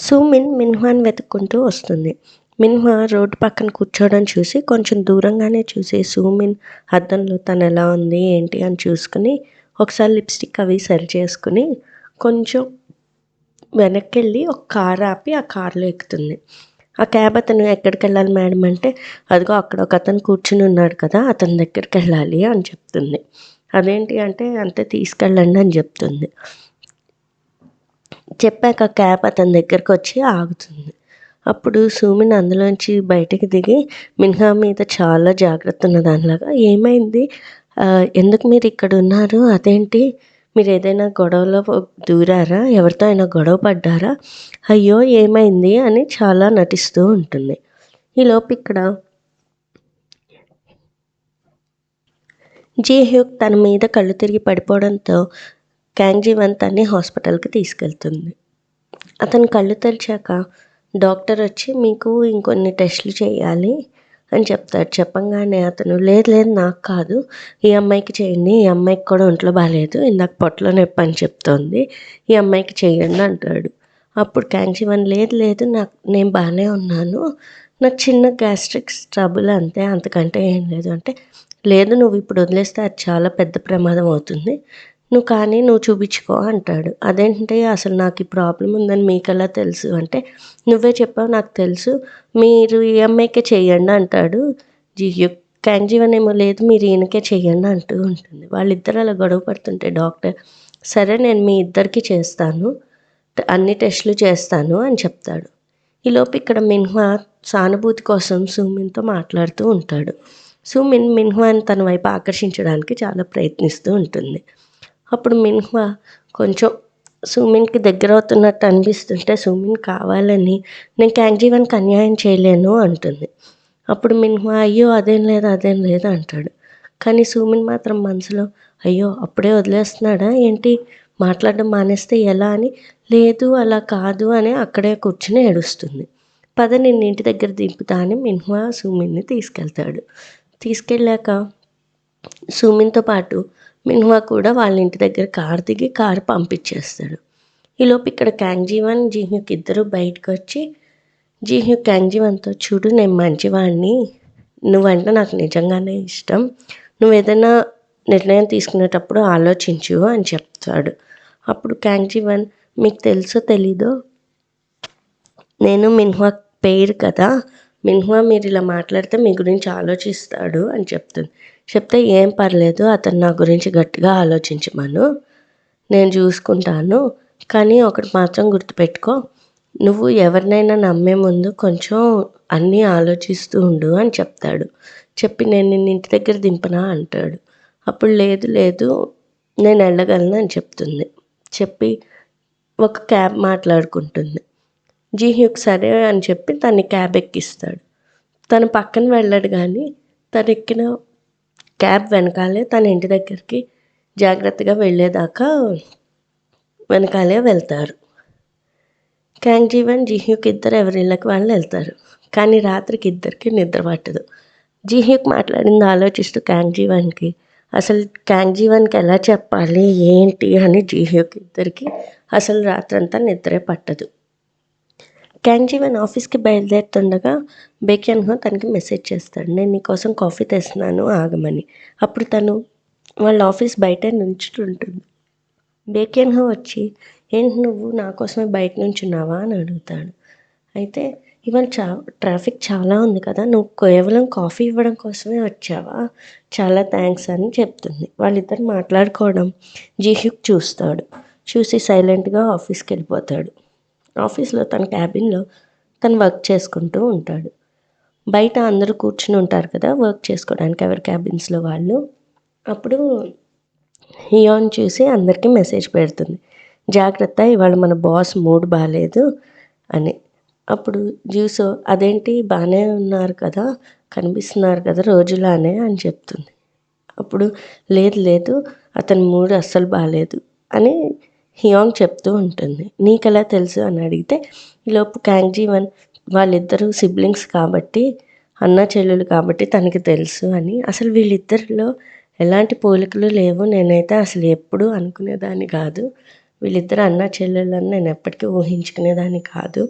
సుమిన్ మిన్హాని వెతుక్కుంటూ వస్తుంది. మిన్హా రోడ్డు పక్కన కూర్చోవడం చూసి కొంచెం దూరంగానే చూసి సుమిన్ అద్దంలో తను ఎలా ఉంది ఏంటి అని చూసుకుని ఒకసారి లిప్స్టిక్ అవి సరి చేసుకుని కొంచెం వెనక్కెళ్ళి ఒక కార్ ఆపి ఆ కార్లో ఎక్కుతుంది. ఆ క్యాబ్ అతను ఎక్కడికి వెళ్ళాలి మేడం అంటే, అదిగో అక్కడ ఒక అతను కూర్చుని ఉన్నాడు కదా అతని దగ్గరికి వెళ్ళాలి అని చెప్తుంది. అదేంటి అంటే, అంతే తీసుకెళ్ళండి అని చెప్తుంది. చెప్పాక క్యాబ్ అతని దగ్గరకు వచ్చి ఆగుతుంది. అప్పుడు సుమిన్ అందులోంచి బయటికి దిగి మిన్హా మీద చాలా జాగ్రత్త ఉన్న దానిలాగా, ఏమైంది, ఎందుకు మీరు ఇక్కడ ఉన్నారు, అదేంటి మీరు ఏదైనా గొడవలో దూరారా, ఎవరితో అయినా గొడవ పడ్డారా, అయ్యో ఏమైంది అని చాలా నటిస్తూ ఉంటుంది. ఈలోపు ఇక్కడ జీ హ్యూక్ తన మీద కళ్ళు తిరిగి పడిపోవడంతో క్యాంగ్ జీవన్ తన్ని హాస్పిటల్కి తీసుకెళ్తుంది. అతను కళ్ళు తెరిచాక డాక్టర్ వచ్చి మీకు ఇంకొన్ని టెస్టులు చేయాలి అని చెప్తాడు. చెప్పంగానే అతను లేదు లేదు నాకు కాదు, ఈ అమ్మాయికి చేయండి, ఈ అమ్మాయికి కూడా ఒంట్లో బాగాలేదు, ఇందాక పొట్టలో నొప్పి అని చెప్తోంది, ఈ అమ్మాయికి చేయండి అంటాడు. అప్పుడు క్యాంగ్ జీవన్ లేదు లేదు నేను బాగానే ఉన్నాను, నాకు చిన్న గ్యాస్ట్రిక్స్ ట్రబుల్ అంతే, అంతకంటే ఏం లేదు అంటే, లేదు నువ్వు ఇప్పుడు వదిలేస్తే అది చాలా పెద్ద ప్రమాదం అవుతుంది, నువ్వు చూపించుకో అంటాడు. అదేంటి అసలు నాకు ఈ ప్రాబ్లం ఉందని మీకు ఎలా తెలుసు అంటే, నువ్వే చెప్పావు నాకు తెలుసు, మీరు ఈఎంఐకే చెయ్యండి అంటాడు. క్యాంగ్ జీవన్ ఏమో లేదు మీరు ఈయనకే చెయ్యండి అంటూ ఉంటుంది. వాళ్ళిద్దరు అలా గొడవ పడుతుంటే డాక్టర్ సరే నేను మీ ఇద్దరికి చేస్తాను, అన్ని టెస్టులు చేస్తాను అని చెప్తాడు. ఈలోపు ఇక్కడ మిన్హా సానుభూతి కోసం సుమిన్తో మాట్లాడుతూ ఉంటాడు. సుమిన్ మిన్హాని తన వైపు ఆకర్షించడానికి చాలా ప్రయత్నిస్తూ ఉంటుంది. అప్పుడు మిన్హా కొంచెం సుమిన్కి దగ్గర అవుతున్నట్టు అనిపిస్తుంటే సుమిన్ కావాలని నేను క్యాంగ్ జీవన్కి అన్యాయం చేయలేను అంటుంది. అప్పుడు మిన్హా అయ్యో అదేం లేదు అంటాడు. కానీ సుమిన్ మాత్రం మనసులో అయ్యో అప్పుడే వదిలేస్తున్నాడా ఏంటి, మాట్లాడడం మానేస్తే ఎలా అని, లేదు అలా కాదు అని అక్కడే కూర్చుని ఏడుస్తుంది. పద నిన్ను ఇంటి దగ్గర దింపుతా అని మిన్హా సుమిన్ని తీసుకెళ్తాడు. తీసుకెళ్ళాక సుమిన్తో పాటు మిన్హా కూడా వాళ్ళ ఇంటి దగ్గర కారు దిగి కారు పంపించేస్తాడు. ఈలోపు ఇక్కడ క్యాంగ్ జీవన్ జీహ్యూక్ ఇద్దరు బయటకు వచ్చి జీహ్యూక్ క్యాంగ్ జీవన్తో చూడు నేను మంచివాడిని, నువ్వంటే నాకు నిజంగానే ఇష్టం, నువ్వు ఏదైనా నిర్ణయం తీసుకునేటప్పుడు ఆలోచించు అని చెప్తాడు. అప్పుడు క్యాంగ్ జీవన్ మీకు తెలుసో తెలీదో నేను మిన్హా పేరు కదా, మిన్హా మీరు ఇలా మాట్లాడితే మీ గురించి ఆలోచిస్తాడు అని చెప్తుంది. చెప్తే ఏం పర్లేదు అతను నా గురించి గట్టిగా ఆలోచించమను, నేను చూసుకుంటాను, కానీ ఒకటి మాత్రం గుర్తుపెట్టుకో, నువ్వు ఎవరినైనా నమ్మే ముందు కొంచెం అన్నీ ఆలోచిస్తూ ఉండు అని చెప్తాడు. చెప్పి నేను నిన్ను ఇంటి దగ్గర దింపనా అంటాడు. అప్పుడు లేదు లేదు నేను వెళ్ళగలను అని చెప్తుంది. చెప్పి ఒక క్యాబ్ మాట్లాడుకుంటుంది. జీహ్యూక్ సరే అని చెప్పి తన్ని క్యాబ్ ఎక్కిస్తాడు. తను పక్కన వెళ్ళాడు కానీ తను ఎక్కిన క్యాబ్ వెనకాలే తన ఇంటి దగ్గరికి జాగ్రత్తగా వెళ్ళేదాకా వెనకాలే వెళ్తారు. క్యాంగ్ జీవన్ జీహ్యూక్ ఇద్దరు ఎవరిళ్ళకి వాళ్ళు వెళ్తారు. కానీ రాత్రికి ఇద్దరికి నిద్ర పట్టదు. జీహ్యూక్ మాట్లాడింది ఆలోచిస్తూ క్యాంగ్ జీవన్కి అసలు క్యాంగ్ జీవన్కి ఎలా చెప్పాలి ఏంటి అని జీహ్యూక్ ఇద్దరికి అసలు రాత్రంతా నిద్రే పట్టదు. క్యాంగ్ జీవన్ ఆఫీస్కి బయలుదేరుతుండగా బేక్యాన్హో తనకి మెసేజ్ చేస్తాడు, నేను నీకోసం కాఫీ తెస్తున్నాను ఆగమని. అప్పుడు తను వాళ్ళ ఆఫీస్ బయటే నుంచుంటుంది. బేక్యాన్హో వచ్చి ఏంటి నువ్వు నా కోసమే బయట నుంచున్నావా అని అడుగుతాడు. అయితే ఇవాళ ట్రాఫిక్ చాలా ఉంది కదా, నువ్వు కేవలం కాఫీ ఇవ్వడం కోసమే వచ్చావా, చాలా థ్యాంక్స్ అని చెప్తుంది. వాళ్ళిద్దరు మాట్లాడుకోవడం జీహ్యూక్ చూస్తాడు. చూసి సైలెంట్గా ఆఫీస్కి వెళ్ళిపోతాడు. ఆఫీస్లో తన క్యాబిన్లో తను వర్క్ చేసుకుంటూ ఉంటాడు. బయట అందరూ కూర్చుని ఉంటారు కదా వర్క్ చేసుకోవడానికి ఎవరి క్యాబిన్స్లో వాళ్ళు. అప్పుడు హియాన్ చూసి అందరికీ మెసేజ్ పెడుతుంది, జాగ్రత్త ఇవాళ మన బాస్ మూడ్ బాగాలేదు అని. అప్పుడు జ్యూసో అదేంటి బాగానే ఉన్నారు కదా, కనిపిస్తున్నారు కదా రోజులానే అని చెప్తుంది. అప్పుడు లేదు లేదు అతని మూడ్ అస్సలు బాగాలేదు అని హియాంగ్ చెప్తూ ఉంటుంది. నీకెలా తెలుసు అని అడిగితే ఈలోపు క్యాంగ్ జీవన్ వాళ్ళిద్దరూ సిబ్లింగ్స్ కాబట్టి అన్న చెల్లెలు కాబట్టి తనకి తెలుసు అని, అసలు వీళ్ళిద్దరిలో ఎలాంటి పోలికలు లేవు, నేనైతే అసలు ఎప్పుడూ అనుకునేదాన్ని కాదు, వీళ్ళిద్దరు అన్నా చెల్లెళ్ళని నేను ఎప్పటికీ ఊహించుకునేదాన్ని కాదు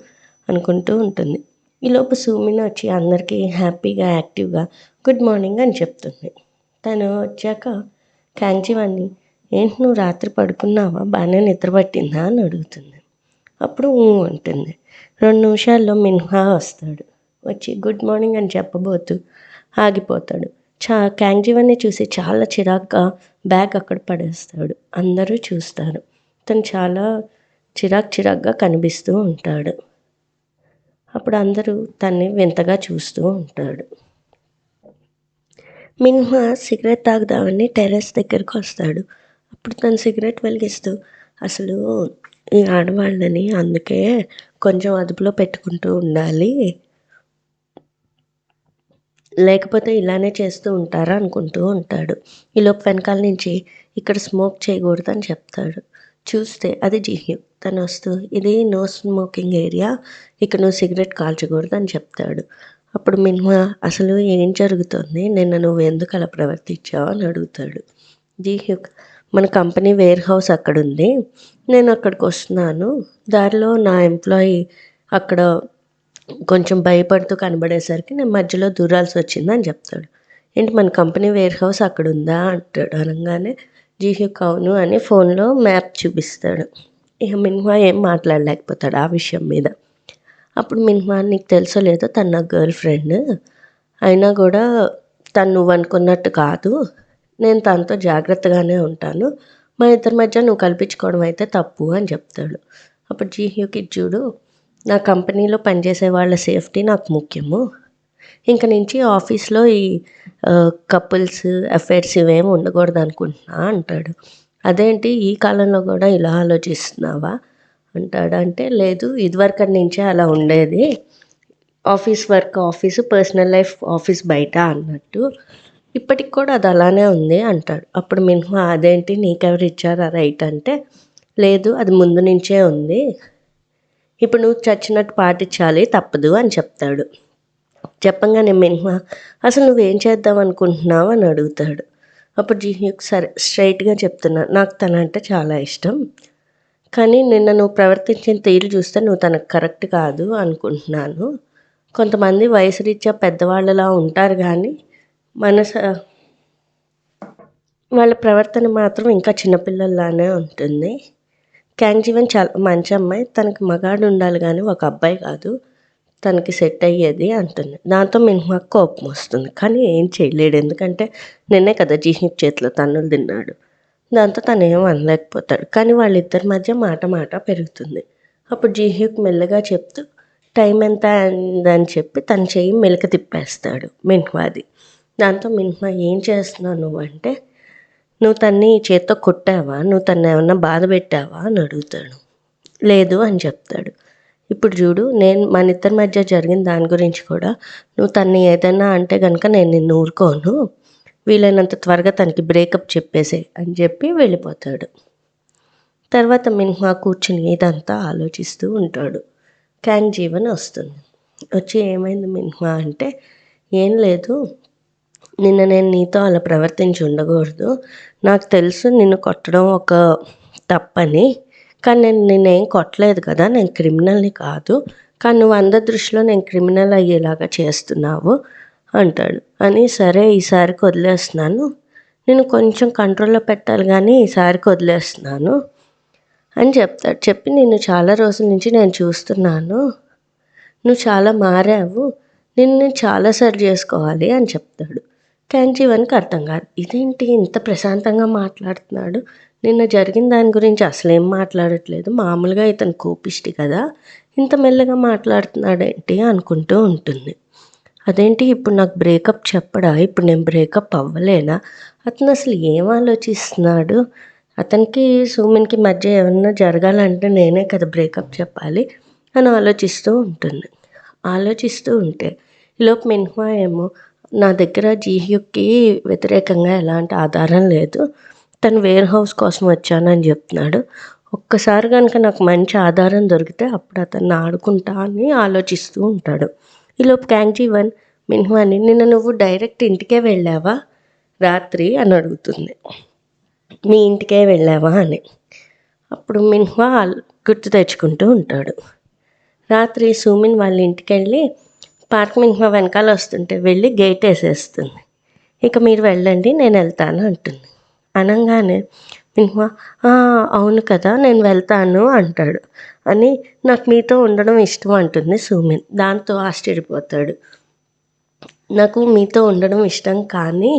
అనుకుంటూ ఉంటుంది. ఈలోపు సూమిని వచ్చి అందరికీ హ్యాపీగా యాక్టివ్గా గుడ్ మార్నింగ్ అని చెప్తుంది. తను వచ్చాక కాంగ్జీవాన్ని ఏంటి నువ్వు రాత్రి పడుకున్నావా, బాగానే నిద్ర పట్టిందా అని అడుగుతుంది. అప్పుడు ఉంటుంది. 2 నిమిషాల్లో మిన్హా వస్తాడు. వచ్చి గుడ్ మార్నింగ్ అని చెప్పబోతూ ఆగిపోతాడు. కాంగ్జీవాన్ని చూసి చాలా చిరాగ్గా బ్యాగ్ అక్కడ పడేస్తాడు. అందరూ చూస్తారు. తను చాలా చిరాగ్గా కనిపిస్తూ ఉంటాడు. అప్పుడు అందరూ తన్ని వింతగా చూస్తూ ఉంటాడు. మిన్హా సిగరెట్ తాగుదామని టెర్రస్ దగ్గరకు వస్తాడు. అప్పుడు తను సిగరెట్ వెలిగిస్తూ అసలు ఈ ఆడవాళ్ళని అందుకే కొంచెం అదుపులో పెట్టుకుంటూ ఉండాలి, లేకపోతే ఇలానే చేస్తూ ఉంటారా అనుకుంటూ ఉంటాడు. ఈలోపు వెనకాల నుంచి ఇక్కడ స్మోక్ చేయకూడదు అని చెప్తాడు. చూస్తే అది జిహ్యూ. తను వస్తూ ఇది నో స్మోకింగ్ ఏరియా, ఇక్కడ నువ్వు సిగరెట్ కాల్చకూడదు అని చెప్తాడు. అప్పుడు మిన్హా అసలు ఏం జరుగుతుంది, నిన్న నువ్వు ఎందుకు అలా ప్రవర్తించావు అని అడుగుతాడు. జిహ్యూ మన కంపెనీ వేర్ హౌస్ అక్కడ ఉంది, నేను అక్కడికి వస్తున్నాను, దారిలో నా ఎంప్లాయీ అక్కడ కొంచెం భయపడుతూ కనబడేసరికి నేను మధ్యలో దూరాల్సి వచ్చిందని చెప్తాడు. ఏంటి మన కంపెనీ వేర్ హౌస్ అక్కడ ఉందా అంటాడు. అనగానే జిహ్యూక్ అవును అని ఫోన్లో మ్యాప్ చూపిస్తాడు. ఇక మిన్హా ఏం మాట్లాడలేకపోతాడు ఆ విషయం మీద. అప్పుడు మిన్హా నీకు తెలుసో లేదో తను నా గర్ల్ ఫ్రెండ్, అయినా కూడా తను నువ్వు అనుకున్నట్టు కాదు, నేను తనతో జాగ్రత్తగానే ఉంటాను, మా ఇద్దరి మధ్య నువ్వు కల్పించుకోవడం అయితే తప్పు అని చెప్తాడు. అప్పుడు జిహ్యూకి చూడు, నా కంపెనీలో పనిచేసే వాళ్ళ సేఫ్టీ నాకు ముఖ్యము, ఇంక నుంచి ఆఫీస్లో ఈ కపుల్స్ అఫైర్స్ ఇవేమి ఉండకూడదు అనుకుంటున్నా అంటాడు. అదేంటి ఈ కాలంలో కూడా ఇలా ఆలోచిస్తున్నావా అంటాడు. అంటే లేదు ఇదివరకు నుంచే అలా ఉండేది, office work office, personal life office బయట అన్నట్టు ఇప్పటికి కూడా అది అలానే ఉంది అంటాడు. అప్పుడు మిన్హా అదేంటి నీకెవరు ఇచ్చారా రైట్ అంటే లేదు అది ముందు నుంచే ఉంది, ఇప్పుడు నువ్వు చచ్చినట్టు పాటించాలి తప్పదు అని చెప్తాడు. చెప్పంగానే మిన్హా అసలు నువ్వేం చేద్దాం అనుకుంటున్నావు అని అడుగుతాడు. అప్పుడు జిహ్యూక్ సరే స్ట్రైట్గా చెప్తున్నా, నాకు తనంటే చాలా ఇష్టం, కానీ నిన్న నువ్వు ప్రవర్తించిన తీరు చూస్తే నువ్వు తనకు కరెక్ట్ కాదు అనుకుంటున్నాను, కొంతమంది వయసు రీత్యా పెద్దవాళ్ళలా ఉంటారు కానీ వాళ్ళ ప్రవర్తన మాత్రం ఇంకా చిన్నపిల్లల్లానే ఉంటుంది, కాంగ్జీవన్ చాలా మంచి అమ్మాయి, తనకి మగాడు ఉండాలి కానీ ఒక అబ్బాయి కాదు తనకి సెట్ అయ్యేది అంటుంది. దాంతో మిన్హాకు కోపం వస్తుంది, కానీ ఏం చేయలేడు, ఎందుకంటే నిన్నే కదా జిహ్యూక్ చేతిలో తన్నులు తిన్నాడు. దాంతో తను ఏం అనలేకపోతాడు. కానీ వాళ్ళిద్దరి మధ్య మాట పెరుగుతుంది. అప్పుడు జిహ్యూక్ మెల్లగా చెప్తూ టైం ఎంత అయిందని చెప్పి తన చెయ్యి మెలిక తిప్పేస్తాడు మిన్హాది. దాంతో మిన్హా ఏం చేస్తున్నావు నువ్వు అంటే నువ్వు తన్ని చేత్తో కొట్టావా, నువ్వు తను ఏమన్నా బాధ పెట్టావా అని అడుగుతాడు. లేదు అని చెప్తాడు. ఇప్పుడు చూడు, నేను మన ఇద్దరి మధ్య జరిగిన దాని గురించి కూడా నువ్వు తన్ని ఏదైనా అంటే కనుక నేను నిన్ను ఊరుకోను, వీలైనంత త్వరగా తనకి బ్రేకప్ చెప్పేసే అని చెప్పి వెళ్ళిపోతాడు. తర్వాత మిన్హా కూర్చుని ఇదంతా ఆలోచిస్తూ ఉంటాడు. కాంగ్జీవన్ వస్తుంది. వచ్చి ఏమైంది మిన్హా అంటే ఏం లేదు, నిన్న నేను నీతో అలా ప్రవర్తించి ఉండకూడదు, నాకు తెలుసు నిన్ను కొట్టడం ఒక తప్పని, కానీ నేను నిన్నేం కొట్టలేదు కదా, నేను క్రిమినల్ని కాదు, కానీ నువ్వు అందరి దృష్టిలో నేను క్రిమినల్ అయ్యేలాగా చేస్తున్నావు అంటాడు. అని సరే ఈసారికి వదిలేస్తున్నాను, నేను కొంచెం కంట్రోల్లో పెట్టాలి కానీ ఈసారికి వదిలేస్తున్నాను అని చెప్తాడు. చెప్పి నిన్ను చాలా రోజుల నుంచి నేను చూస్తున్నాను, నువ్వు చాలా మారావు, నిన్ను చాలా సరి చేసుకోవాలి అని చెప్తాడు. కాంగ్జీవన్కి అర్థం కాదు, ఇదేంటి ఇంత ప్రశాంతంగా మాట్లాడుతున్నాడు, నిన్న జరిగిన దాని గురించి అసలేం మాట్లాడట్లేదు, మామూలుగా ఇతను కోపిష్టి కదా, ఇంత మెల్లగా మాట్లాడుతున్నాడేంటి అనుకుంటూ ఉంటుంది. అదేంటి ఇప్పుడు నాకు బ్రేకప్ చెప్పడా, ఇప్పుడు నేను బ్రేకప్ అవ్వలేనా, అతను అసలు ఏం ఆలోచిస్తున్నాడు, అతనికి సూమిన్కి మధ్య ఏమన్నా జరగాలంటే నేనే కదా బ్రేకప్ చెప్పాలి అని ఆలోచిస్తూ ఉంటుంది. ఆలోచిస్తూ ఉంటే ఈలోపు మిన్హా ఏమో నా దగ్గర జిహ్యూక్కి వ్యతిరేకంగా ఎలాంటి ఆధారం లేదు, తను వేర్ హౌస్ కోసం వచ్చానని చెప్తున్నాడు, ఒక్కసారి కనుక నాకు మంచి ఆధారం దొరికితే అప్పుడు అతన్ని ఆడుకుంటా అని ఆలోచిస్తూ ఉంటాడు. ఈలోపు కాంగ్జీవన్ మిన్హాని నిన్న నువ్వు డైరెక్ట్ ఇంటికే వెళ్ళావా రాత్రి అని అడుగుతుంది. మీ ఇంటికే వెళ్ళావా అని. అప్పుడు మిన్హా గుర్తు తెచ్చుకుంటూ ఉంటాడు. రాత్రి సూమిన్ వాళ్ళ ఇంటికెళ్ళి పార్క్ మిన్హా వెనకాల వస్తుంటే వెళ్ళి గేట్ వేసేస్తుంది. ఇక మీరు వెళ్ళండి, నేను వెళ్తాను అంటుంది. అనగానే మిన్హా అవును కదా, నేను వెళ్తాను అంటాడు. అని నాకు మీతో ఉండడం ఇష్టం అంటుంది సూమిన్. దాంతో ఆశ్చర్యపోతాడు. నాకు మీతో ఉండడం ఇష్టం, కానీ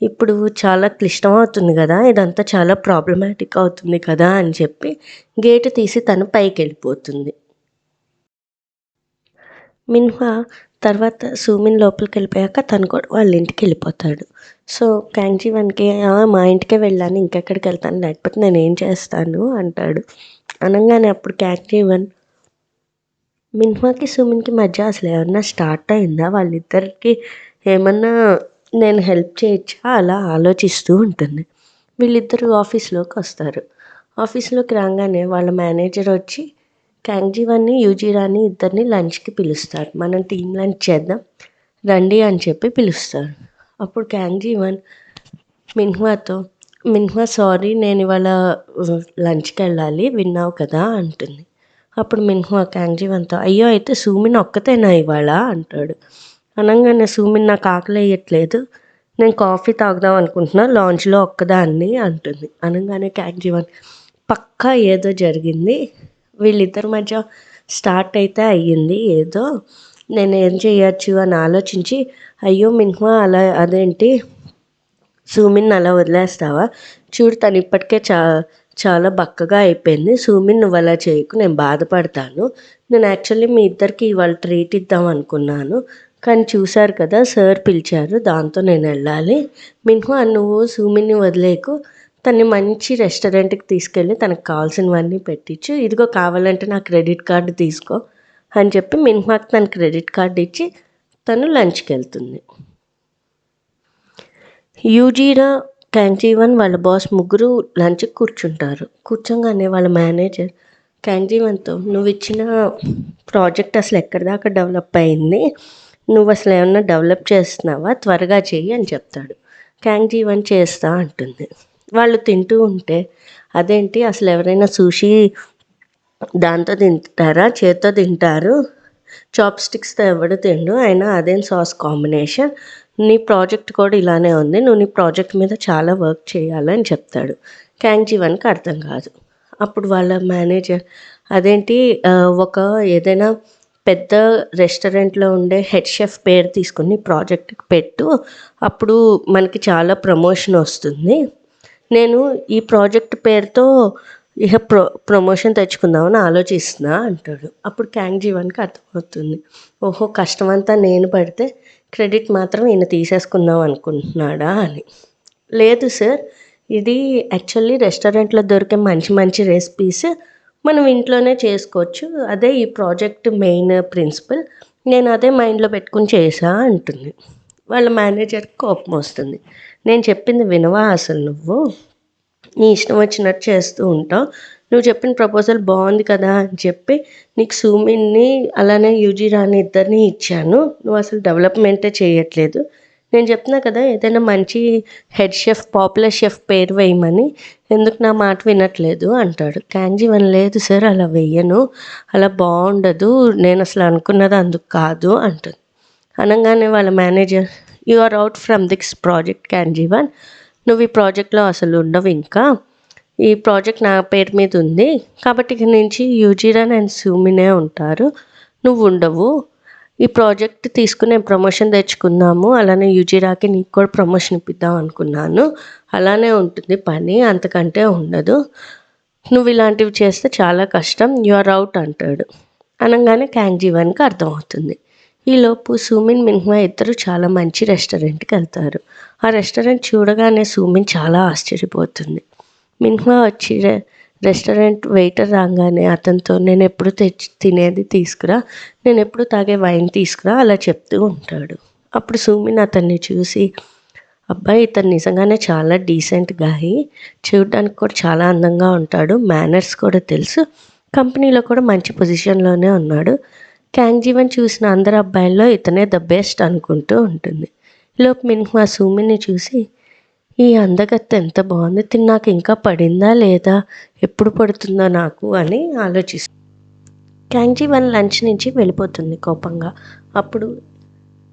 ఇప్పుడు చాలా క్లిష్టం అవుతుంది కదా, ఇదంతా చాలా ప్రాబ్లమాటిక్ అవుతుంది కదా అని చెప్పి గేటు తీసి తను పైకి వెళ్ళిపోతుంది. మిన్హా తర్వాత సూమిన్ లోపలికి వెళ్ళిపోయాక తను కూడా వాళ్ళ ఇంటికి వెళ్ళిపోతాడు. సో క్యాంగ్జీవన్కి మా ఇంటికే వెళ్ళాను, ఇంకెక్కడికి వెళ్తాను, లేకపోతే నేను ఏం చేస్తాను అంటాడు. అనగానే అప్పుడు క్యాంగ్జీవన్ మిన్హాకి సూమిన్కి మధ్య అసలు ఏమన్నా స్టార్ట్ అయిందా, వాళ్ళిద్దరికి ఏమన్నా నేను హెల్ప్ చేయొచ్చా అలా ఆలోచిస్తూ ఉంటుంది. వీళ్ళిద్దరూ ఆఫీస్లోకి వస్తారు. ఆఫీస్లోకి రాగానే వాళ్ళ మేనేజర్ వచ్చి క్యాంగ్జీవన్ని యూజీరాని ఇద్దరిని లంచ్కి పిలుస్తారు. మనం టీం లంచ్ చేద్దాం రండి అని చెప్పి పిలుస్తారు. అప్పుడు క్యాంగ్జీవన్ మిన్హాతో సారీ, నేను ఇవాళ లంచ్కి వెళ్ళాలి, విన్నావు కదా అంటుంది. అప్పుడు మిన్హా క్యాంగ్జీవన్తో అయ్యో అయితే సూమిన్ ఒక్కతేనా ఇవాళ అంటాడు. అనగానే సూమిన్ నాకు ఆకలి వేయట్లేదు, నేను కాఫీ తాగుదాం అనుకుంటున్నా లాంజ్లో ఒక్కదాన్ని అంటుంది. అనగానే క్యాంగ్జీవన్ పక్కా ఏదో జరిగింది, వీళ్ళిద్దరి మధ్య స్టార్ట్ అయితే అయ్యింది ఏదో, నేను ఏం చేయొచ్చు అని ఆలోచించి అయ్యో మిన్హా అలా అదేంటి సూమిన్ అలా వదిలేస్తావా, చూడు తను ఇప్పటికే చాలా బక్కగా అయిపోయింది, సూమిన్ నువ్వు అలా చేయకు, నేను బాధపడతాను, నేను యాక్చువల్లీ మీ ఇద్దరికి ఇవాళ ట్రీట్ ఇద్దాం అనుకున్నాను, కానీ చూశారు కదా సార్ పిలిచారు, దాంతో నేను వెళ్ళాలి, మిన్హా నువ్వు సూమిన్ని వదిలేకు, తన్ని మంచి రెస్టారెంట్కి తీసుకెళ్ళి తనకు కావాల్సినవన్నీ పెట్టించు, ఇదిగో కావాలంటే నా క్రెడిట్ కార్డు తీసుకో అని చెప్పి మిన్హాకి తన క్రెడిట్ కార్డు ఇచ్చి తను లంచ్కి వెళ్తుంది. యూజీరా, క్యాంగ్జీవన్ వాళ్ళ బాస్ ముగ్గురు లంచ్కి కూర్చుంటారు. కూర్చోగానే వాళ్ళ మేనేజర్ క్యాంగ్జీవన్తో నువ్వు ఇచ్చిన ప్రాజెక్ట్ అసలు ఎక్కడి దాకా డెవలప్ అయింది, నువ్వు అసలు ఏమన్నా డెవలప్ చేస్తున్నావా, త్వరగా చెయ్యి అని చెప్తాడు. క్యాంగ్జీవన్ చేస్తా అంటుంది. వాళ్ళు తింటూ ఉంటే అదేంటి అసలు ఎవరైనా సూషీ దాంతో తింటారా, చేత్తో తింటారు, చాప్ స్టిక్స్తో ఎవడు తిండు, అయినా అదేం సాస్ కాంబినేషన్, నీ ప్రాజెక్ట్ కూడా ఇలానే ఉంది, నువ్వు నీ ప్రాజెక్ట్ మీద చాలా వర్క్ చేయాలని చెప్తాడు. క్యాంగ్జీవన్కి అర్థం కాదు. అప్పుడు వాళ్ళ మేనేజర్ అదేంటి ఒక ఏదైనా పెద్ద రెస్టారెంట్లో ఉండే హెడ్ షెఫ్ పేరు తీసుకుని ప్రాజెక్ట్కి పెట్టు, అప్పుడు మనకి చాలా ప్రమోషన్ వస్తుంది, నేను ఈ ప్రాజెక్ట్ పేరుతో ఇక ప్రమోషన్ తెచ్చుకుందామని ఆలోచిస్తున్నా అంటాడు. అప్పుడు క్యాంగ్జీవన్కి అర్థమవుతుంది, ఓహో కష్టమంతా నేను పడితే క్రెడిట్ మాత్రం ఈయన తీసేసుకుందాం అనుకుంటున్నాడా అని. లేదు సార్, ఇది యాక్చువల్లీ రెస్టారెంట్లో దొరికే మంచి మంచి రెసిపీస్ మనం ఇంట్లోనే చేసుకోవచ్చు, అదే ఈ ప్రాజెక్ట్ మెయిన్ ప్రిన్సిపల్, నేను అదే మైండ్లో పెట్టుకుని చేసా అంటుంది. వాళ్ళ మేనేజర్కి కోపం వస్తుంది. నేను చెప్పింది వినవా అసలు, నువ్వు నీ ఇష్టం వచ్చినట్టు చేస్తూ ఉంటావు, నువ్వు చెప్పిన ప్రపోజల్ బాగుంది కదా అని చెప్పి నీకు సూమిన్ని అలానే యూజీరాని ఇద్దరిని ఇచ్చాను, నువ్వు అసలు డెవలప్మెంటే చేయట్లేదు, నేను చెప్తున్నా కదా ఏదైనా మంచి హెడ్ షెఫ్ పాపులర్ షెఫ్ పేరు వేయమని, ఎందుకు నా మాట వినట్లేదు అంటాడు. క్యాంగ్జీవన్ లేదు సార్ అలా వెయ్యను, అలా బాగుండదు, నేను అసలు అనుకున్నది అందుకు కాదు అంటుంది. అనగానే వాళ్ళ manager you are out from this project క్యాంగ్జీవన్, నువ్వు ఈ ప్రాజెక్ట్లో అసలు ఉండవు, ఇంకా ఈ ప్రాజెక్ట్ నా పేరు మీద ఉంది కాబట్టి ఇక నుంచి యూజీరాన్ అండ్ సూమినే ఉంటారు, నువ్వు ఉండవు, ఈ ప్రాజెక్ట్ తీసుకుని ప్రమోషన్ తెచ్చుకుందాము, అలానే యూజీరాకి నీకు కూడా ప్రమోషన్ ఇప్పిద్దాం అనుకున్నాను, అలానే ఉంటుంది పని, అంతకంటే ఉండదు, నువ్వు ఇలాంటివి చేస్తే చాలా కష్టం, యు ఆర్ అవుట్ అంటాడు. అనగానే క్యాంగ్జీవన్కి అర్థమవుతుంది. ఈలోపు సూమిన్ మిన్హా ఇద్దరు చాలా మంచి రెస్టారెంట్కి వెళ్తారు. ఆ రెస్టారెంట్ చూడగానే సూమిన్ చాలా ఆశ్చర్యపోతుంది. మిన్హా వచ్చి రెస్టారెంట్ వెయిటర్ రాగానే అతనితో నేను ఎప్పుడు తెచ్చి తినేది తీసుకురా, నేను ఎప్పుడు తాగే వైన్ తీసుకురా అలా చెప్తూ ఉంటాడు. అప్పుడు సూమిన్ అతన్ని చూసి అబ్బాయి ఇతను నిజంగానే చాలా డీసెంట్ గాయి, చూడడానికి కూడా చాలా అందంగా ఉంటాడు, మేనర్స్ కూడా తెలుసు, కంపెనీలో కూడా మంచి పొజిషన్లోనే ఉన్నాడు, క్యాంగ్జీవన్ చూసిన అందరు అబ్బాయిల్లో ఇతనే ద బెస్ట్ అనుకుంటూ ఉంటుంది. ఈలోపు మిన్హా సూమిన్ని చూసి ఈ అందగత్తె ఎంత బాగుంది, తిని నాకు ఇంకా పడిందా లేదా, ఎప్పుడు పడుతుందో నాకు అని ఆలోచిస్తుంది. క్యాంగ్జీ వన్ లంచ్ నుంచి వెళ్ళిపోతుంది కోపంగా. అప్పుడు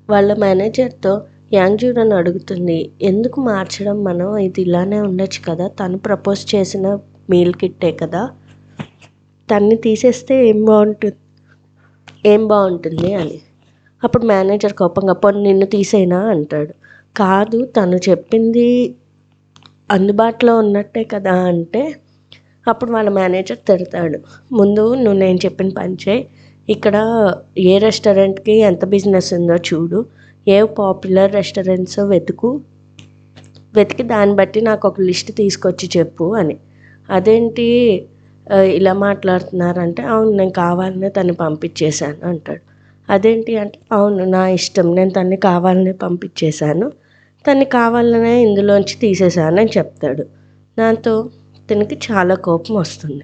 వాళ్ళ మేనేజర్తో యాంగ్జూరన్ అడుగుతుంది, ఎందుకు మార్చడం, మనం ఇది ఇలానే ఉండొచ్చు కదా, తను ప్రపోజ్ చేసిన మీల్ కిట్టే కదా, తన్ని తీసేస్తే ఏం బాగుంటుంది అని. అప్పుడు మేనేజర్ కోపంగా, పోనీ నిన్ను తీసేనా అంటాడు. కాదు, తను చెప్పింది అందుబాటులో ఉన్నట్టే కదా అంటే అప్పుడు వాళ్ళ మేనేజర్ తిడతాడు, ముందు నువ్వు నేను చెప్పిన పని చేయి, ఇక్కడ ఏ రెస్టారెంట్కి ఎంత బిజినెస్ ఉందో చూడు, ఏ పాపులర్ రెస్టారెంట్స్ వెతికి దాన్ని బట్టి నాకు ఒక లిస్ట్ తీసుకొచ్చి చెప్పు అని. అదేంటి ఇలా మాట్లాడుతున్నారంటే, అవును నేను కావాలనే తను పంపించేశాను అంటాడు. అదేంటి అంటే, అవును నా ఇష్టం, నేను తన్ని కావాలనే పంపించేశాను, తన్ని కావాలనే ఇందులోంచి తీసేశాను అని చెప్తాడు. దాంతో తనకి చాలా కోపం వస్తుంది.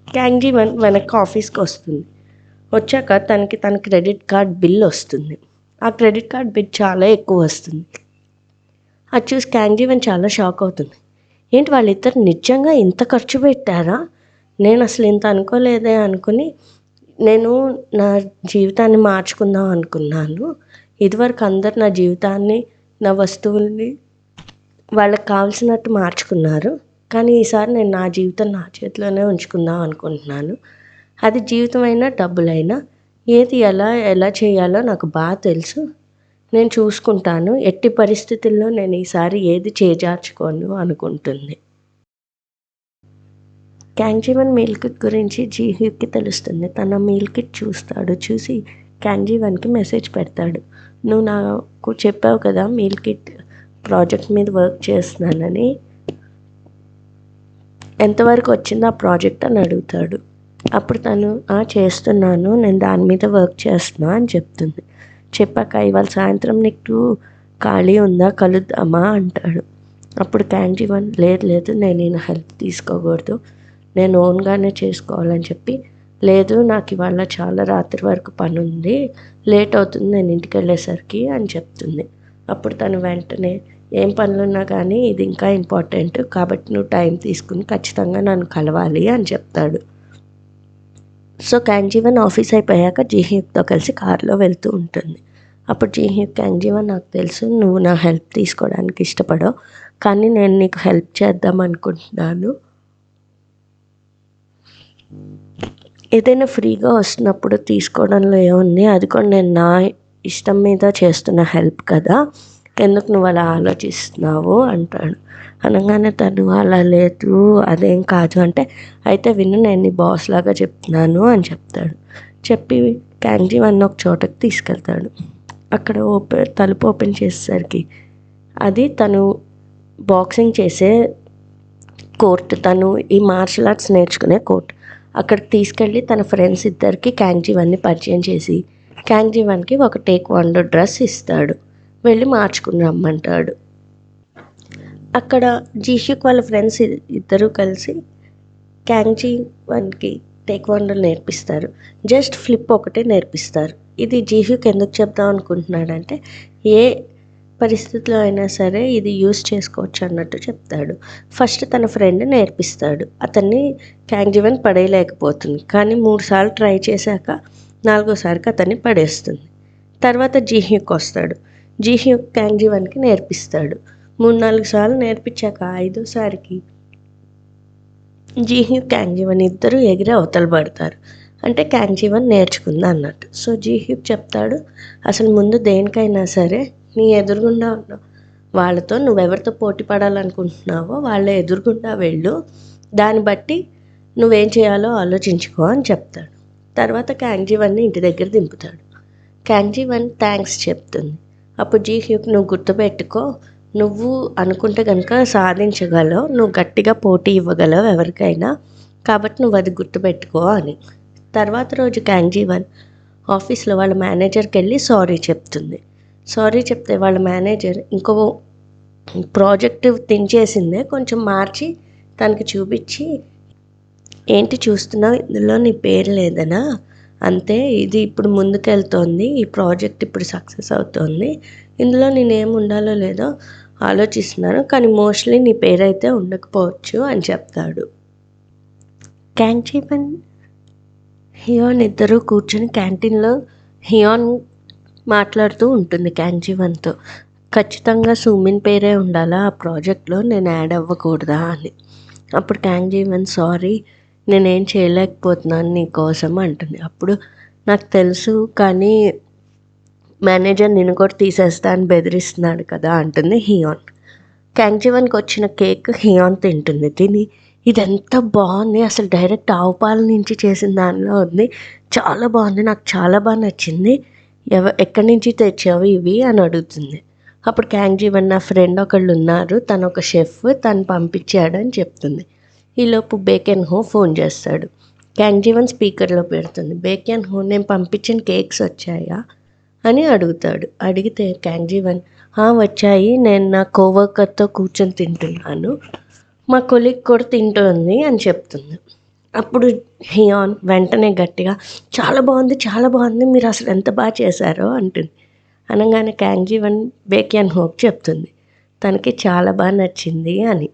క్యాంగ్జీ వన్ వెనక్కి ఆఫీస్కి వస్తుంది. వచ్చాక తన క్రెడిట్ కార్డ్ బిల్ వస్తుంది. ఆ క్రెడిట్ కార్డ్ బిల్ చాలా ఎక్కువ వస్తుంది. అది చూసి క్యాంగ్జీ వన్ చాలా షాక్ అవుతుంది. ఏంటి వాళ్ళిద్దరు నిజంగా ఇంత ఖర్చు పెట్టారా, నేను అసలు ఇంత అనుకోలేదే అనుకుని నేను నా జీవితాన్ని మార్చుకుందాం అనుకున్నాను. ఇదివరకు అందరు నా జీవితాన్ని, నా వస్తువుల్ని వాళ్ళకి కావాల్సినట్టు మార్చుకున్నారు, కానీ ఈసారి నేను నా జీవితం నా చేతిలోనే ఉంచుకుందాం అనుకుంటున్నాను. అది జీవితమైనా డబ్బులైనా ఏది ఎలా చేయాలో నాకు బాగా తెలుసు, నేను చూసుకుంటాను, ఎట్టి పరిస్థితుల్లో నేను ఈసారి ఏది చేజార్చుకోను అనుకుంటుంది. క్యాంగ్జీ వన్ మీల్ కిట్ గురించి జీహ్యూకి తెలుస్తుంది. తన మీల్ కిట్ చూస్తాడు. చూసి క్యాంగ్జీ వన్కి మెసేజ్ పెడతాడు, నువ్వు నాకు చెప్పావు కదా మీల్ కిట్ ప్రాజెక్ట్ మీద వర్క్ చేస్తున్నానని, ఎంతవరకు వచ్చింది ఆ ప్రాజెక్ట్ అని అడుగుతాడు. అప్పుడు తను చేస్తున్నాను, నేను దాని మీద వర్క్ చేస్తున్నా అని చెప్తుంది. చెప్పాక ఇవాళ సాయంత్రం నీకు ఖాళీ ఉందా, కలుద్దామా అంటాడు. అప్పుడు క్యాంగ్జీ వన్ లేదు నేను ఈయన హెల్ప్ తీసుకోకూడదు, నేను ఓన్గానే చేసుకోవాలని చెప్పి, లేదు నాకు ఇవాళ చాలా రాత్రి వరకు పని ఉంది, లేట్ అవుతుంది నేను ఇంటికి వెళ్ళేసరికి అని చెప్తుంది. అప్పుడు తను వెంటనే, ఏం పనులున్నా కానీ ఇది ఇంకా ఇంపార్టెంట్ కాబట్టి నువ్వు టైం తీసుకుని ఖచ్చితంగా నన్ను కలవాలి అని చెప్తాడు. సో క్యాంగ్జీ వన్ ఆఫీస్ అయిపోయాక జీహ్యూక్తో కలిసి కారులో వెళ్తూ ఉంటుంది. అప్పుడు జీహ్యూక్, క్యాంగ్జీ వన్ నాకు తెలుసు నువ్వు నా హెల్ప్ తీసుకోవడానికి ఇష్టపడవు, కానీ నేను నీకు హెల్ప్ చేద్దాం అనుకుంటున్నాను, ఏదైనా ఫ్రీగా వస్తున్నప్పుడు తీసుకోవడంలో ఏముంది, అది కూడా నేను నా ఇష్టం మీద చేస్తున్న హెల్ప్ కదా, ఎందుకు నువ్వు అలా ఆలోచిస్తున్నావు అంటాడు. అనగానే తను అలా లేదు అదేం కాదు అంటే, అయితే విను నేను నీ బాస్ లాగా చెప్తున్నాను అని చెప్తాడు. చెప్పి క్యాంగ్జీ వన్ ఒక చోటకి తీసుకెళ్తాడు. అక్కడ తలుపు ఓపెన్ చేసేసరికి అది తను బాక్సింగ్ చేసే కోర్ట్, తను ఈ మార్షల్ ఆర్ట్స్ నేర్చుకునే కోర్ట్. అక్కడికి తీసుకెళ్ళి తన ఫ్రెండ్స్ ఇద్దరికి క్యాంగ్జీ వన్ని పరిచయం చేసి క్యాంగ్జీ వన్కి ఒక టేక్వాండో డ్రెస్ ఇస్తాడు, వెళ్ళి మార్చుకుని రమ్మంటాడు. అక్కడ జీహ్యూక్ వాళ్ళ ఫ్రెండ్స్ ఇద్దరు కలిసి క్యాంగ్జీ వన్కి టేక్వాండో నేర్పిస్తారు. జస్ట్ ఫ్లిప్ ఒకటే నేర్పిస్తారు. ఇది జీహ్యూక్ ఎందుకు చెప్దాం అనుకుంటున్నాడంటే, ఏ పరిస్థితిలో అయినా సరే ఇది యూస్ చేసుకోవచ్చు అన్నట్టు చెప్తాడు. ఫస్ట్ తన ఫ్రెండ్ నేర్పిస్తాడు. అతన్ని క్యాంగ్జీ వన్ పడేయలేకపోతుంది, కానీ 3 సార్లు ట్రై చేశాక 4వసారికి అతన్ని పడేస్తుంది. తర్వాత జీహ్యూక్ వస్తాడు. జీహ్యూక్ క్యాంగ్జీ వన్కి నేర్పిస్తాడు. 3-4 సార్లు నేర్పించాక 5వసారికి జీహ్యూక్ క్యాంగ్జీ వన్ ఇద్దరు ఎగిరి అవతల పడతారు. అంటే క్యాంగ్జీ వన్ నేర్చుకుంది అన్నట్టు. సో జీహ్యూక్ చెప్తాడు, అసలు ముందు దేనికైనా సరే నీ ఎదురుగుండా ఉన్న వాళ్ళతో నువ్వెవరితో పోటీ పడాలనుకుంటున్నావో వాళ్ళ ఎదురుగుండా వెళ్ళు, దాన్ని బట్టి నువ్వేం చేయాలో ఆలోచించుకో అని చెప్తాడు. తర్వాత క్యాంగ్జీ వన్ని ఇంటి దగ్గర దింపుతాడు. క్యాంగ్జీ వన్ థ్యాంక్స్ చెప్తుంది. అప్పుడు జీహ్యూక్, నువ్వు గుర్తుపెట్టుకో, నువ్వు అనుకుంటే కనుక సాధించగలవు, నువ్వు గట్టిగా పోటీ ఇవ్వగలవు ఎవరికైనా, కాబట్టి నువ్వు అది గుర్తుపెట్టుకో అని. తర్వాత రోజు క్యాంగ్జీ వన్ ఆఫీస్లో వాళ్ళ మేనేజర్కి వెళ్ళి సారీ చెప్తుంది. సారీ చెప్తే వాళ్ళ మేనేజర్ ఇంకో ప్రాజెక్ట్ థింక్ చేసిందే కొంచెం మార్చి తనకి చూపించి, ఏంటి చూస్తున్నావు, ఇందులో నీ పేరు లేదనా, అంతే, ఇది ఇప్పుడు ముందుకెళ్తోంది, ఈ ప్రాజెక్ట్ ఇప్పుడు సక్సెస్ అవుతోంది, ఇందులో నేనేం ఉండాలో లేదో ఆలోచిస్తున్నాను, కానీ మోస్ట్లీ నీ పేరైతే ఉండకపోవచ్చు అని చెప్తాడు. క్యాంగ్ జీవన్ హియాన్ ఇద్దరు కూర్చొని క్యాంటీన్లో హియాన్ మాట్లాడుతూ ఉంటుంది క్యాంగ్ జీవన్తో. ఖచ్చితంగా సూమిన్ పేరే ఉండాలా ఆ ప్రాజెక్ట్లో, నేను యాడ్ అవ్వకూడదా అని. అప్పుడు క్యాంగ్ జీవన్ సారీ నేనేం చేయలేకపోతున్నాను నీ కోసం అంటుంది. అప్పుడు నాకు తెలుసు, కానీ మేనేజర్ నిన్ను కూడా తీసేస్తా అని బెదిరిస్తున్నాడు కదా అంటుంది హియాన్. క్యాంగ్ జీవన్కి వచ్చిన కేక్ హియాన్ తింటుంది. తిని ఇదెంత బాగుంది, అసలు డైరెక్ట్ ఆవు పాల నుంచి చేసిన దానిలో ఉంది, చాలా బాగుంది, నాకు చాలా బాగా నచ్చింది, ఎక్కడి నుంచి తెచ్చావు ఇవి అని అడుగుతుంది. అప్పుడు క్యాంగ్ జీవన్ నా ఫ్రెండ్ ఒకళ్ళు ఉన్నారు, తను ఒక షెఫ్, తను పంపించాడు అని చెప్తుంది. ఈలోపు బేకెన్ హో ఫోన్ చేస్తాడు. క్యాంగ్ జీవన్ స్పీకర్లో పెడుతుంది. బేకెన్ హో నేను పంపించిన కేక్స్ వచ్చాయా అని అడుగుతాడు. అడిగితే క్యాంగ్ జీవన్ వచ్చాయి, నేను నా కోవర్కర్తో కూర్చొని తింటున్నాను, మా కొలీగ్ కూడా తింటుంది అని చెప్తుంది. అప్పుడు హియాన్ వెంటనే గట్టిగా చాలా బాగుంది, చాలా బాగుంది, మీరు అసలు ఎంత బాగా చేశారో అంటుంది. అనగానే క్యాంగ్ జీవన్ బేకెన్ హోకి చెప్తుంది తనకి చాలా బాగా నచ్చింది అని.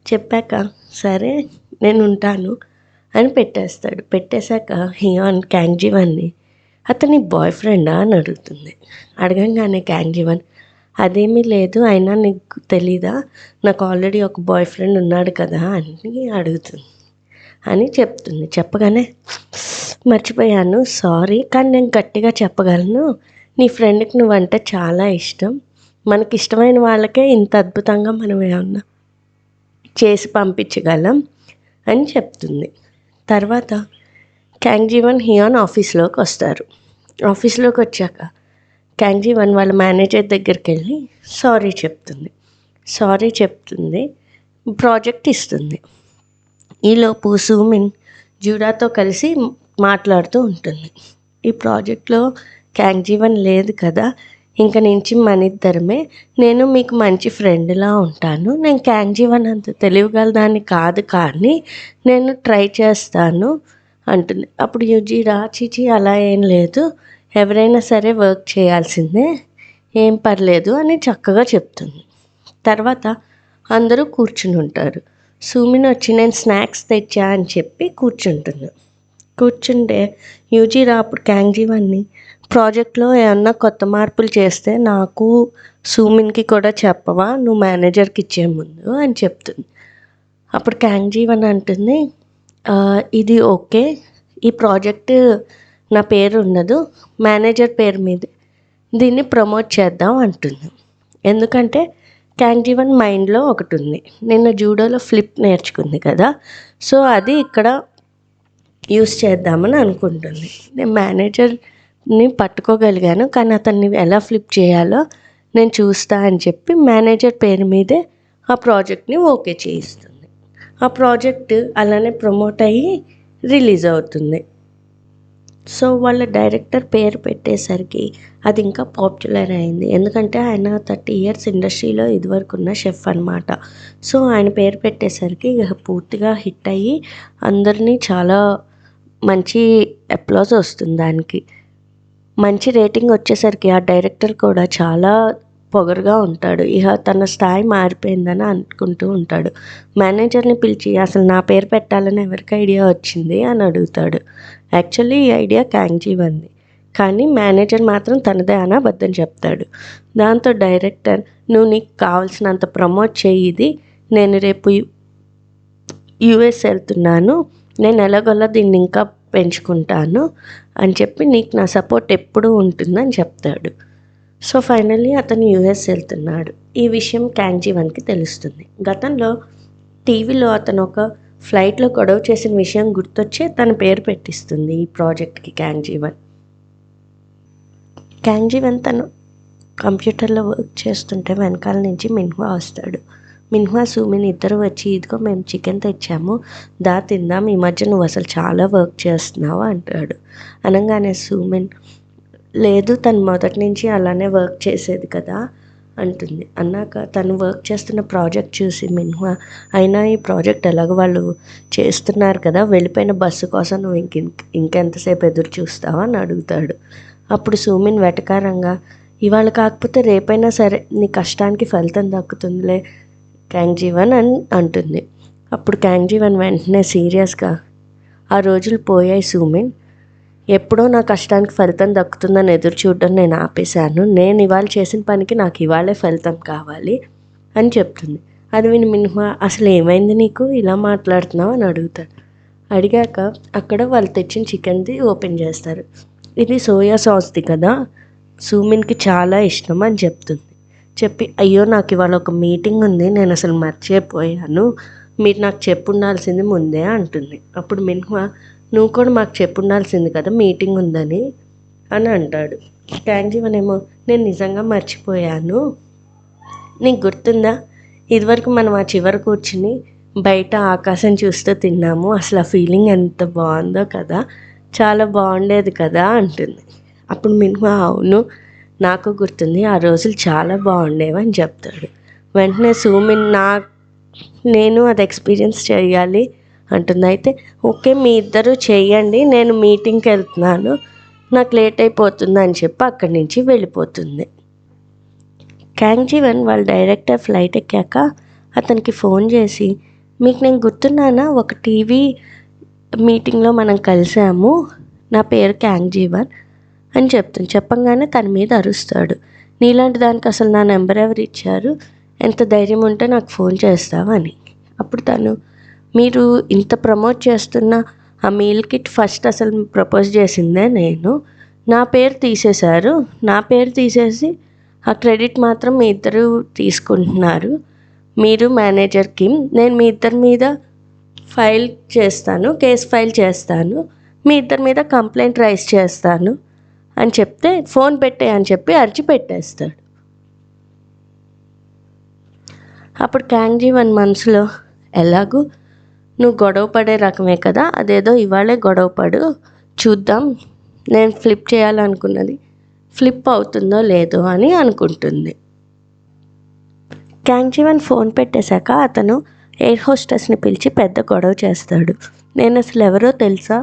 చెప్పాక సరే నేను ఉంటాను అని పెట్టేస్తాడు. పెట్టేశాక హియాన్ క్యాంగ్ జీవన్ని అతని బాయ్ ఫ్రెండా అని అడుగుతుంది. అడగంగానే క్యాంగ్ జీవన్ అదేమీ లేదు, అయినా నీకు తెలీదా, నాకు ఆల్రెడీ ఒక బాయ్ ఫ్రెండ్ ఉన్నాడు కదా అని అడుగుతుంది అని చెప్తుంది. చెప్పగానే మర్చిపోయాను, సారీ, కానీ నేను గట్టిగా చెప్పగలను, నీ ఫ్రెండ్కి నువ్వంటే చాలా ఇష్టం, మనకి ఇష్టమైన వాళ్ళకే ఇంత అద్భుతంగా మనం ఏమన్నా చేసి పంపించగలం అని చెప్తుంది. తర్వాత క్యాంగ్ జీవన్ హియాన్ ఆఫీస్లోకి వస్తారు. ఆఫీస్లోకి వచ్చాక క్యాంగ్ జీవన్ వాళ్ళ మేనేజర్ దగ్గరికి వెళ్ళి సారీ చెప్తుంది, ప్రాజెక్ట్ ఇస్తుంది. ఈలోపు సూమిన్ జూడాతో కలిసి మాట్లాడుతూ ఉంటుంది. ఈ ప్రాజెక్ట్లో క్యాంగ్ జీవన్ లేదు కదా, ఇంక నుంచి మన ఇద్దరమే, నేను మీకు మంచి ఫ్రెండ్లా ఉంటాను, నేను క్యాంగ్ జీవన్ అంత తెలియగలదాన్ని కాదు, కానీ నేను ట్రై చేస్తాను అంటుంది. అప్పుడు యుజీరా చిచి అలా ఏం లేదు, ఎవరైనా సరే వర్క్ చేయాల్సిందే, ఏం పర్లేదు అని చక్కగా చెప్తుంది. తర్వాత అందరూ కూర్చుని ఉంటారు. సూమిన్ వచ్చి నేను స్నాక్స్ తెచ్చా అని చెప్పి కూర్చుంటే యూజీరా అప్పుడు క్యాంగ్ జీవన్ని ప్రాజెక్ట్లో ఏమన్నా కొత్త మార్పులు చేస్తే నాకు సూమిన్కి కూడా చెప్పవా, నువ్వు మేనేజర్కి ఇచ్చే ముందు అని చెప్తుంది. అప్పుడు క్యాంగ్ జీవన్ అంటుంది ఇది ఓకే, ఈ ప్రాజెక్ట్ నా పేరు ఉండదు, మేనేజర్ పేరు మీద దీన్ని ప్రమోట్ చేద్దాం అంటుంది. ఎందుకంటే క్యాంగ్ జీవన్ మైండ్లో ఒకటి ఉంది, నిన్న జూడోలో ఫ్లిప్ నేర్చుకుంది కదా, సో అది ఇక్కడ యూస్ చేద్దామని అనుకుంటుంది. నేను మేనేజర్ని పట్టుకోగలిగాను, కానీ అతన్ని ఎలా ఫ్లిప్ చేయాలో నేను చూస్తా అని చెప్పి మేనేజర్ పేరు మీదే ఆ ప్రాజెక్ట్ని ఓకే చేయిస్తుంది. ఆ ప్రాజెక్ట్ అలానే ప్రమోట్ అయ్యి రిలీజ్ అవుతుంది. సో వాళ్ళ డైరెక్టర్ పేరు పెట్టేసరికి అది ఇంకా పాపులర్ అయింది, ఎందుకంటే ఆయన 30 years ఇండస్ట్రీలో ఇదివరకు ఉన్న షెఫ్ అనమాట. సో ఆయన పేరు పెట్టేసరికి పూర్తిగా హిట్ అయ్యి అందరినీ చాలా మంచి అప్లాజ్ వస్తుంది దానికి. మంచి రేటింగ్ వచ్చేసరికి ఆ డైరెక్టర్ కూడా చాలా పొగరుగా ఉంటాడు, ఇక తన స్థాయి మారిపోయిందని అనుకుంటూ ఉంటాడు. మేనేజర్ని పిలిచి అసలు నా పేరు పెట్టాలని ఎవరికి ఐడియా వచ్చింది అని అడుగుతాడు. యాక్చువల్లీ ఈ ఐడియా క్యాంగ్ జీవన్ది, కానీ మేనేజర్ మాత్రం తనదే అని అబద్ధం చెప్తాడు. దాంతో డైరెక్టర్ నువ్వు నీకు కావాల్సినంత ప్రమోట్ చేయి, ఇది నేను రేపు యుఎస్ వెళ్తున్నాను, నేను ఎలాగోలా దీన్ని ఇంకా పెంచుకుంటాను అని చెప్పి నీకు నా సపోర్ట్ ఎప్పుడూ ఉంటుందని చెప్తాడు. సో ఫైనల్లీ అతను యుఎస్ వెళ్తున్నాడు. ఈ విషయం క్యాంగ్ జీవన్కి తెలుస్తుంది. గతంలో టీవీలో అతను ఒక ఫ్లైట్లో గొడవ చేసిన విషయం గుర్తొచ్చే తన పేరు పెట్టిస్తుంది ఈ ప్రాజెక్ట్కి క్యాంగ్ జీవన్ తను కంప్యూటర్లో వర్క్ చేస్తుంటే వెనకాల నుంచి మిన్హువా వస్తాడు. మిన్హువా సూమిన్ ఇద్దరు వచ్చి ఇదిగో మేము చికెన్ తెచ్చాము, దా తిందాం, ఈ మధ్య నువ్వు అసలు చాలా వర్క్ చేస్తున్నావు అంటాడు. అనగానే సూమిన్ లేదు, తను మొదటి నుంచి అలానే వర్క్ చేసేది కదా అంటుంది. అన్నాక తను వర్క్ చేస్తున్న ప్రాజెక్ట్ చూసి మిన్హువా అయినా ఈ ప్రాజెక్ట్ ఎలాగో వాళ్ళు చేస్తున్నారు కదా, వెళ్ళిపోయిన బస్సు కోసం నువ్వు ఇంకెంతసేపు ఎదురు చూస్తావా అని అడుగుతాడు. అప్పుడు సూమిన్ వెటకారంగా ఇవాళ కాకపోతే రేపైనా సరే నీ కష్టానికి ఫలితం దక్కుతుందిలే క్యాంగ్జీవన్ అని అంటుంది. అప్పుడు క్యాంగ్జీవన్ వెంటనే సీరియస్గా, ఆ రోజులు పోయాయి సూమిన్, ఎప్పుడో నా కష్టానికి ఫలితం దక్కుతుందని ఎదురు చూడడం నేను ఆపేశాను. నేను ఇవాళ చేసిన పనికి నాకు ఇవాళే ఫలితం కావాలి అని చెప్తుంది. అది విని మిన్హా అసలు ఏమైంది నీకు, ఇలా మాట్లాడుతున్నావు అని అడుగుతాడు. అడిగాక అక్కడ వాళ్ళు తెచ్చిన చికెన్ది ఓపెన్ చేస్తారు. ఇది సోయా సాస్ది కదా, సూమిన్కి చాలా ఇష్టం అని చెప్తుంది. చెప్పి అయ్యో నాకు ఇవాళ ఒక మీటింగ్ ఉంది, నేను అసలు మర్చిపోయాను, మీరు నాకు చెప్పుండాల్సింది ముందే అంటుంది. అప్పుడు మిన్హా నువ్వు కూడా మాకు చెప్పుండాల్సింది కదా మీటింగ్ ఉందని అని అంటాడు. క్యాంగ్జీవన్ ఏమో నేను నిజంగా మర్చిపోయాను, నీకు గుర్తుందా ఇదివరకు మనం ఆ చివర కూర్చుని బయట ఆకాశం చూస్తూ తిన్నాము, అసలు ఆ ఫీలింగ్ ఎంత బాగుందో కదా, చాలా బాగుండేది కదా అంటుంది. అప్పుడు మిన్హా అవును నాకు గుర్తుంది, ఆ రోజులు చాలా బాగుండేవి అని చెప్తాడు. వెంటనే సూమిన్ నేను అది ఎక్స్పీరియన్స్ చేయాలి అంటుంది. అయితే ఓకే మీ ఇద్దరు చెయ్యండి, నేను మీటింగ్కి వెళ్తున్నాను, నాకు లేట్ అయిపోతుంది అని చెప్పి అక్కడి నుంచి వెళ్ళిపోతుంది. క్యాంగ్జీవన్ వాళ్ళ డైరెక్టర్ ఫ్లైట్ ఎక్కాక అతనికి ఫోన్ చేసి, మీకు నేను గుర్తున్నానా, ఒక టీవీ మీటింగ్లో మనం కలిసాము, నా పేరు క్యాంగ్జీవన్ అని చెప్తుంది. చెప్పంగానే తన మీద అరుస్తాడు. నీలాంటి దానికి అసలు నా నెంబర్ ఎవరు ఇచ్చారు, ఎంత ధైర్యం ఉంటే నాకు ఫోన్ చేస్తావా అని. అప్పుడు తను, మీరు ఇంత ప్రమోట్ చేస్తున్న ఆ మీల్ కిట్ ఫస్ట్ అసలు ప్రపోజ్ చేసిందే నేను, నా పేరు తీసేశారు, నా పేరు తీసేసి ఆ క్రెడిట్ మాత్రం మీ ఇద్దరు తీసుకుంటున్నారు, మీరు మేనేజర్ కిమ్, నేను మీ ఇద్దరి మీద కేసు ఫైల్ చేస్తాను, మీ ఇద్దరి మీద కంప్లైంట్ రైజ్ చేస్తాను అని చెప్తే ఫోన్ పెట్టే అని చెప్పి అరిచి పెట్టేస్తాడు. అప్పుడు క్యాంగ్జీవన్ మనసులో, ఎలాగూ నువ్వు గొడవ పడే రకమే కదా, అదేదో ఇవాళే గొడవ పడు చూద్దాం, నేను ఫ్లిప్ చేయాలనుకున్నది ఫ్లిప్ అవుతుందో లేదో అని అనుకుంటుంది. క్యాంగ్జీవన్ ఫోన్ పెట్టేశాక అతను ఎయిర్ హోస్టెస్ని పిలిచి పెద్ద గొడవ చేస్తాడు. నేను అసలు ఎవరో తెలుసా,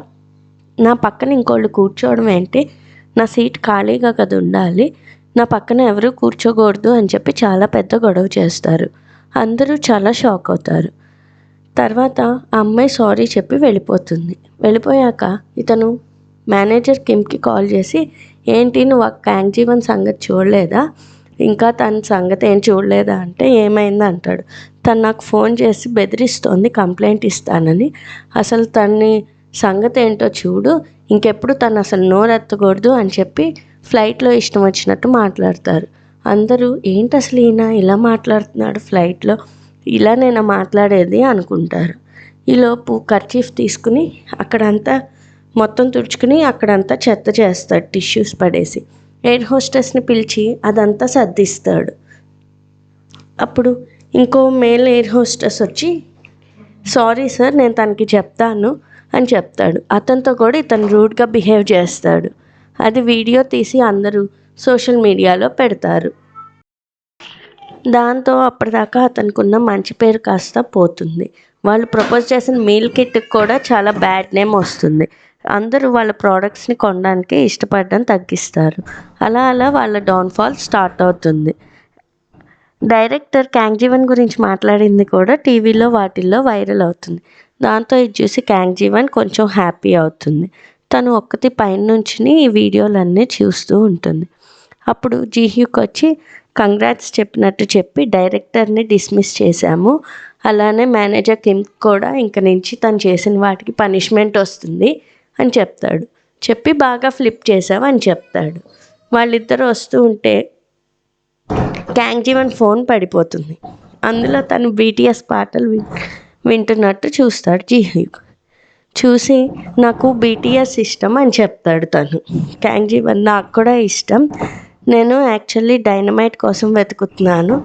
నా పక్కన ఇంకోళ్ళు కూర్చోవడం ఏంటి, నా సీట్ ఖాళీగా కదా ఉండాలి, నా పక్కన ఎవరు కూర్చోకూడదు అని చెప్పి చాలా పెద్ద గొడవ చేస్తారు. అందరూ చాలా షాక్ అవుతారు. తర్వాత ఆ అమ్మాయి సారీ చెప్పి వెళ్ళిపోతుంది. వెళ్ళిపోయాక ఇతను మేనేజర్ కిమ్కి కాల్ చేసి, ఏంటి నువ్వు ఆ క్యాంగ్జీవన్ సంగతి చూడలేదా, ఇంకా తన సంగతి ఏం చూడలేదా అంటే ఏమైంది అంటాడు. తను నాకు ఫోన్ చేసి బెదిరిస్తోంది కంప్లైంట్ ఇస్తానని, అసలు తన్ని సంగతి ఏంటో చూడు, ఇంకెప్పుడు తను అసలు నోరెత్తకూడదు అని చెప్పి ఫ్లైట్లో ఇష్టం వచ్చినట్టు మాట్లాడతారు. అందరూ ఏంటి అసలు ఈయన ఇలా మాట్లాడుతున్నాడు ఫ్లైట్లో, ఇలా నేను మాట్లాడేది అనుకుంటారు. ఈలోపు కర్చీఫ్ తీసుకుని అక్కడంతా మొత్తం తుడుచుకుని అక్కడంతా చెత్త చేస్తాడు టిష్యూస్ పడేసి. ఎయిర్ హోస్టెస్ని పిలిచి అదంతా సర్దిస్తాడు. అప్పుడు ఇంకో మేల్ ఎయిర్ హోస్టెస్ వచ్చి, సారీ సార్ నేను తనకి చెప్తాను అని చెప్తాడు. అతనితో కూడా ఇతను రూడ్గా బిహేవ్ చేస్తాడు. అది వీడియో తీసి అందరూ సోషల్ మీడియాలో పెడతారు. దాంతో అప్పటిదాకా అతనికి ఉన్న మంచి పేరు కాస్త పోతుంది. వాళ్ళు ప్రపోజ్ చేసిన మీల్ కిట్కి కూడా చాలా బ్యాడ్ నేమ్ వస్తుంది. అందరూ వాళ్ళ ప్రోడక్ట్స్ని కొనడానికి ఇష్టపడడం తగ్గిస్తారు. అలా అలా వాళ్ళ డౌన్ఫాల్ స్టార్ట్ అవుతుంది. డైరెక్టర్ క్యాంగ్జీవన్ గురించి మాట్లాడింది కూడా టీవీలో వాటిల్లో వైరల్ అవుతుంది. దాంతో ఇది చూసి క్యాంగ్జీవన్ కొంచెం హ్యాపీ అవుతుంది. తను ఒక్కటి పైనుంచి ఈ వీడియోలన్నీ చూస్తూ ఉంటుంది. అప్పుడు జీహ్యూకి వచ్చి కంగ్రాట్స్ చెప్పినట్టు చెప్పి డైరెక్టర్ని డిస్మిస్ చేశాము, అలానే మేనేజర్ కిమ్ కూడా ఇంక నుంచి తను చేసిన వాటికి పనిష్మెంట్ వస్తుంది అని చెప్తాడు. చెప్పి బాగా ఫ్లిప్ చేసావు అని చెప్తాడు. వాళ్ళిద్దరు వస్తూ ఉంటే క్యాంగ్జీవన్ ఫోన్ పడిపోతుంది. అందులో తను బీటీఎస్ పాటలు వింటున్నట్టు చూస్తాడు జీహ్యూక్. చూసి నాకు బీటీఎస్ ఇష్టం అని చెప్తాడు తను. క్యాంగ్జీవన్ నాకు కూడా ఇష్టం, నేను యాక్చువల్లీ డైనమైట్ కోసం వెతుకుతున్నాను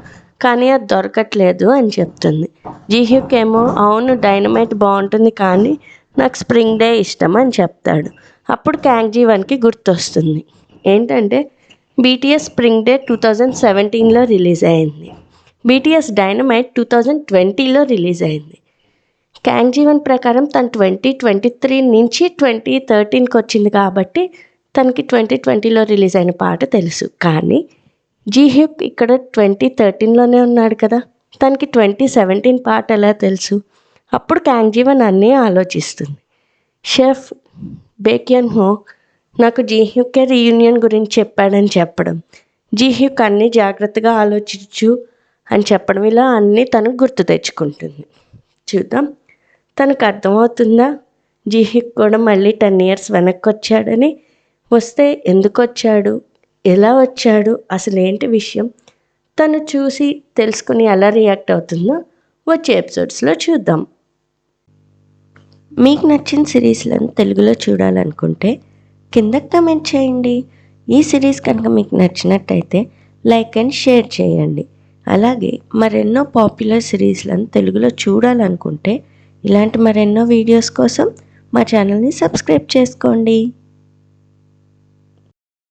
కానీ అది దొరకట్లేదు అని చెప్తుంది. జీహ్యూక్ ఏమో అవును డైనమైట్ బాగుంటుంది కానీ నాకు స్ప్రింగ్ డే ఇష్టం అని చెప్తాడు. అప్పుడు క్యాంగ్జీవన్కి గుర్తొస్తుంది ఏంటంటే బీటీఎస్ స్ప్రింగ్ డే 2017లో రిలీజ్ అయింది, బీటీఎస్ డైనమైట్ 2020లో రిలీజ్ అయింది. క్యాంగ్జీవన్ ప్రకారం తను 2023 నుంచి 2013కి వచ్చింది కాబట్టి తనకి 2020లో రిలీజ్ అయిన పాట తెలుసు, కానీ జీహ్యూక్ ఇక్కడ 2013లోనే ఉన్నాడు కదా, తనకి 2017 పార్ట్ ఎలా తెలుసు? అప్పుడు క్యాంగ్ జీవన్ అన్నీ ఆలోచిస్తుంది. షెఫ్ బేక్యన్ హో నాకు జీహ్యూకే రీయూనియన్ గురించి చెప్పాడని చెప్పడం, జీహ్యూక్ అన్నీ జాగ్రత్తగా ఆలోచించు అని చెప్పడం, ఇలా అన్నీ తను గుర్తు తెచ్చుకుంటుంది. చూద్దాం తనకు అర్థమవుతుందా జీహ్యూక్ కూడా మళ్ళీ 10 years వెనక్కి వచ్చాడని? వస్తే ఎందుకు వచ్చాడు, ఎలా వచ్చాడు, అసలు ఏంటి విషయం, తను చూసి తెలుసుకుని ఎలా రియాక్ట్ అవుతుందో వచ్చే ఎపిసోడ్స్లో చూద్దాం. మీకు నచ్చిన సిరీస్లను తెలుగులో చూడాలనుకుంటే కింద కమెంట్ చేయండి. ఈ సిరీస్ కనుక మీకు నచ్చినట్టయితే లైక్ అండ్ షేర్ చేయండి. అలాగే మరెన్నో పాపులర్ సిరీస్లను తెలుగులో చూడాలనుకుంటే ఇలాంటి మరెన్నో వీడియోస్ కోసం మా ఛానల్ని సబ్స్క్రైబ్ చేసుకోండి.